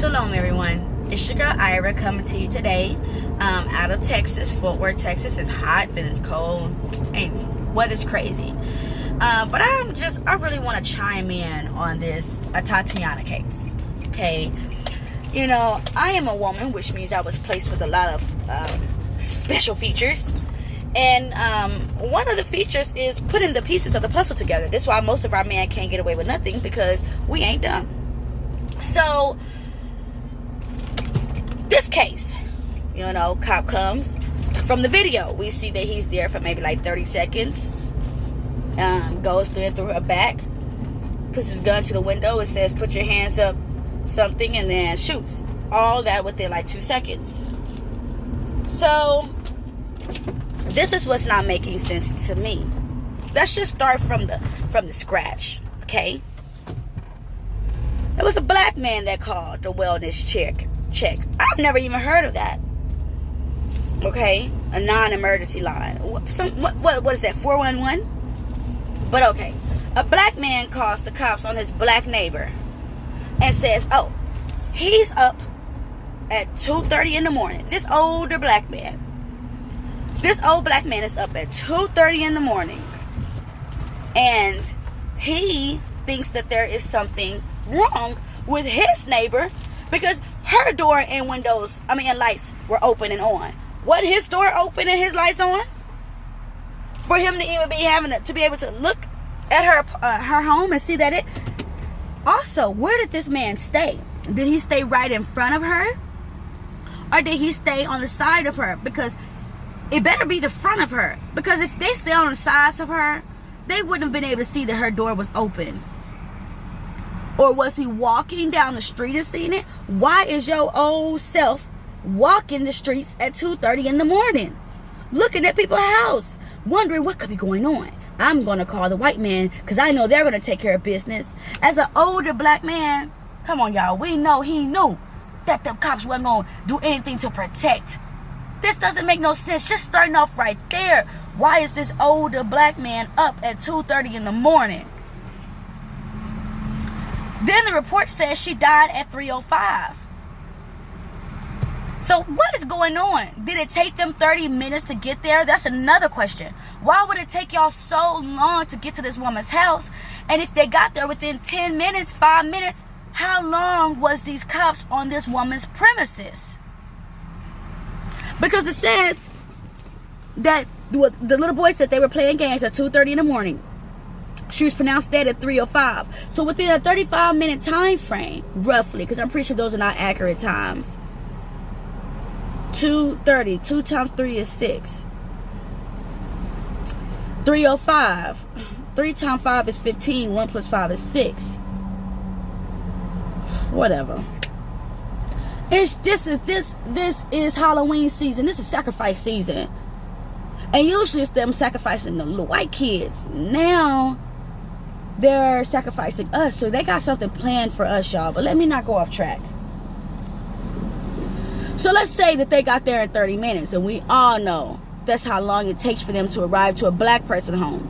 Shalom everyone, it's your girl Ira coming to you today out of Texas, Fort Worth, Texas. It's hot, then it's cold, and weather's crazy. But I really want to chime in on this Atatiana case, okay? You know, I am a woman, which means I was placed with a lot of special features. And one of the features is putting the pieces of the puzzle together. That's why most of our men can't get away with nothing, because we ain't dumb. So, this case, you know, cop comes. From the video, we see that he's there for maybe like 30 seconds. Goes through her back, puts his gun to the window. It says, put your hands up, something, and then shoots. All that within like 2 seconds. So, this is what's not making sense to me. Let's just start from the scratch, okay? There was a black man that called the wellness check. I've never even heard of that. Okay, a non-emergency line. What was that? 411? But okay, a black man calls the cops on his black neighbor and says, "Oh, he's up at 2:30 in the morning." This older black man. This old black man is up at 2:30 in the morning, and he thinks that there is something wrong with his neighbor because her door and windows, and lights were open and on. What, his door open and his lights on? For him to even be able to look at her home and see that it. Also, where did this man stay? Did he stay right in front of her, or did he stay on the side of her? Because it better be the front of her, because if they stay on the sides of her, they wouldn't have been able to see that her door was open. Or was he walking down the street and seeing it? Why is your old self walking the streets at 2:30 in the morning, looking at people's house, wondering what could be going on? I'm going to call the white man because I know they're going to take care of business. As an older black man, come on, y'all, we know he knew that the cops weren't going to do anything to protect. This doesn't make no sense. Just starting off right there. Why is this older black man up at 2:30 in the morning? Then the report says she died at 3:05. So what is going on? Did it take them 30 minutes to get there? That's another question. Why would it take y'all so long to get to this woman's house? And if they got there within 10 minutes, 5 minutes, how long was these cops on this woman's premises? Because it said that the little boy said they were playing games at 2:30 in the morning. She was pronounced dead at 3:05. So within a 35-minute time frame, roughly, because I'm pretty sure those are not accurate times. 2:30, 2 times 3 is 6. 3:05, 3 times 5 is 15. 1 plus 5 is 6. Whatever. This is Halloween season. This is sacrifice season. And usually it's them sacrificing the little white kids. Now they're sacrificing us. So they got something planned for us, y'all. But let me not go off track. So let's say that they got there in 30 minutes. And we all know that's how long it takes for them to arrive to a black person home.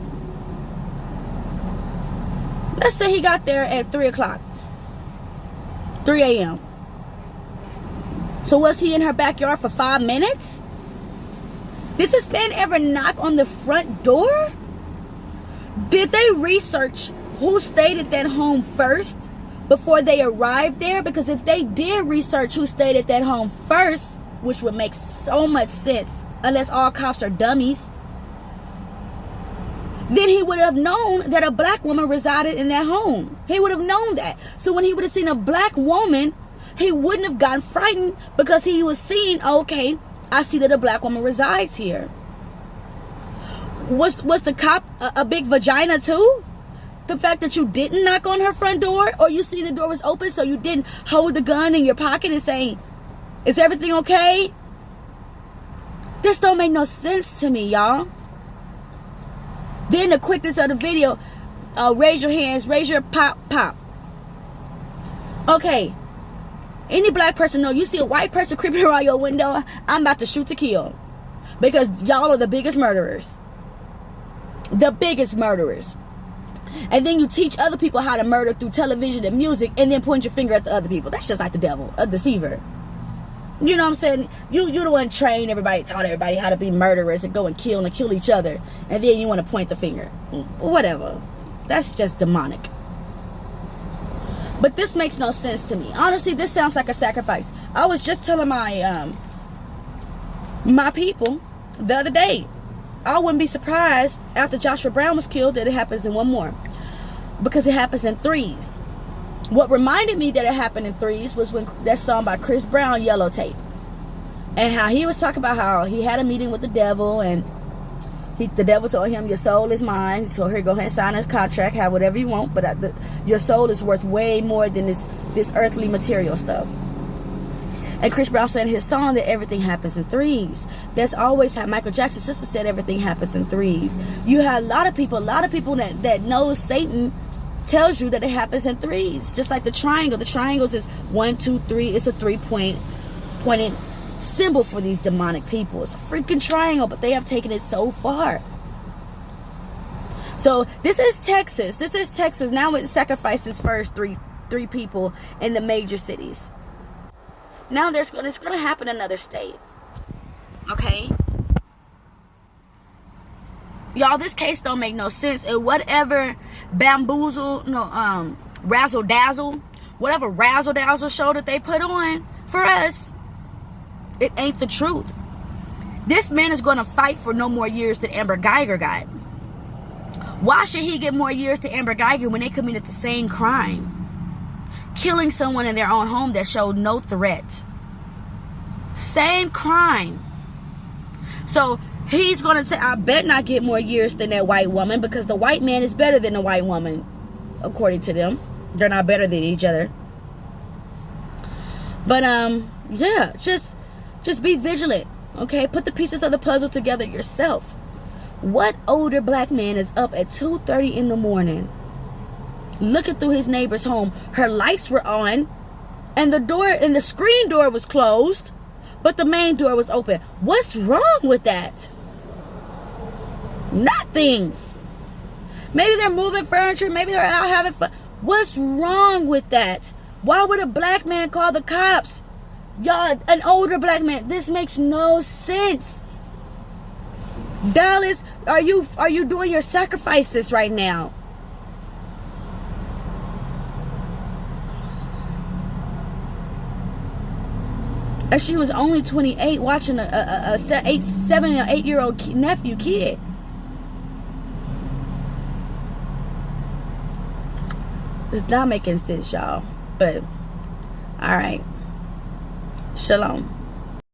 Let's say he got there at 3 o'clock. 3 a.m. So was he in her backyard for 5 minutes? Did this man ever knock on the front door? Did they research who stayed at that home first before they arrived there? Because if they did research who stayed at that home first, which would make so much sense, unless all cops are dummies, then he would have known that a black woman resided in that home. He would have known that. So when he would have seen a black woman, he wouldn't have gotten frightened, because he was seeing, okay, I see that a black woman resides here. Was the cop a big vagina too? The fact that you didn't knock on her front door, or you see the door was open, so you didn't hold the gun in your pocket and say, is everything okay? This don't make no sense to me, y'all. Then the quickness of the video, raise your hands, raise your pop. Okay. Any black person know, you see a white person creeping around your window, I'm about to shoot to kill. Because y'all are the biggest murderers. The biggest murderers. And then you teach other people how to murder through television and music, and then point your finger at the other people. That's just like the devil, a deceiver. You know what I'm saying? You the one trained everybody, taught everybody how to be murderers and go and kill each other, and then you want to point the finger. Whatever. That's just demonic. But this makes no sense to me. Honestly, this sounds like a sacrifice. I was just telling my my people the other day, I wouldn't be surprised after Joshua Brown was killed that it happens in one more, because it happens in threes. What reminded me that it happened in threes was when that song by Chris Brown, Yellow Tape, and how he was talking about how he had a meeting with the devil, and the devil told him, your soul is mine, so here, go ahead and sign this contract, have whatever you want, but your soul is worth way more than this earthly material stuff. And Chris Brown said in his song that everything happens in threes. That's always how Michael Jackson's sister said everything happens in threes. You have a lot of people that knows Satan tells you that it happens in threes. Just like the triangle. The triangles is 1, 2, 3. It's a 3-pointed symbol for these demonic people. It's a freaking triangle, but they have taken it so far. So this is Texas. Now it sacrifices first three people in the major cities. Now it's going to happen in another state. Okay? Y'all, this case don't make no sense. And whatever razzle dazzle, whatever razzle dazzle show that they put on for us, it ain't the truth. This man is going to fight for no more years than Amber Geiger got. Why should he get more years than Amber Geiger when they committed the same crime? Killing someone in their own home that showed no threat. Same crime. So he's going to, I bet not get more years than that white woman, because the white man is better than the white woman, according to them. They're not better than each other. But, yeah, just be vigilant, okay? Put the pieces of the puzzle together yourself. What older black man is up at 2:30 in the morning looking through his neighbor's home? Her lights were on, and the screen door was closed, but the main door was open. What's wrong with that? Nothing. Maybe they're moving furniture. Maybe they're out having fun. What's wrong with that? Why would a black man call the cops? Y'all, an older black man. This makes no sense. Dallas, are you doing your sacrifices right now? And she was only 28 watching a 7 or 8-year-old nephew kid. It's not making sense, y'all. But, all right. Shalom.